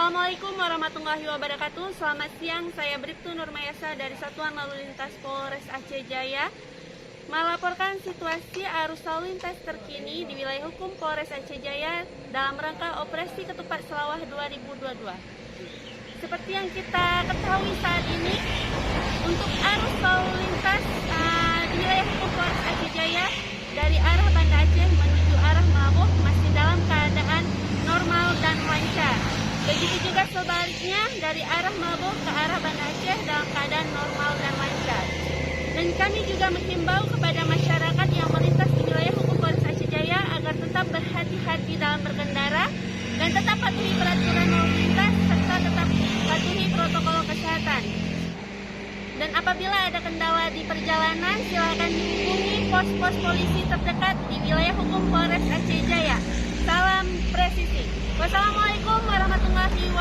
Assalamualaikum warahmatullahi wabarakatuh. Selamat siang, saya Bribtu Nurmayasa dari Satuan Lalu Lintas Polres Aceh Jaya melaporkan situasi arus lalu lintas terkini di wilayah hukum Polres Aceh Jaya dalam rangka Operasi Ketupat Selawah 2022. Seperti yang kita ketahui saat ini, untuk arus lalu lintas di wilayah hukum Polres Aceh Jaya dari arah Banda Aceh menuju arah Melaboh masih dalam keadaan normal dan lancar. Begitu juga sebaliknya dari arah Melaboh ke arah Banda Aceh dalam keadaan normal dan lancar. Dan kami juga menghimbau kepada masyarakat yang melintas di wilayah hukum Polres Aceh Jaya agar tetap berhati-hati dalam berkendara dan tetap patuhi peraturan lalu lintas serta tetap patuhi protokol kesehatan. Dan apabila ada kendala di perjalanan, silakan dihubungi pos-pos polisi terdekat di wilayah hukum Polres Aceh Jaya. Salam presisi. Wassalamualaikum warahmatullahi wabarakatuh.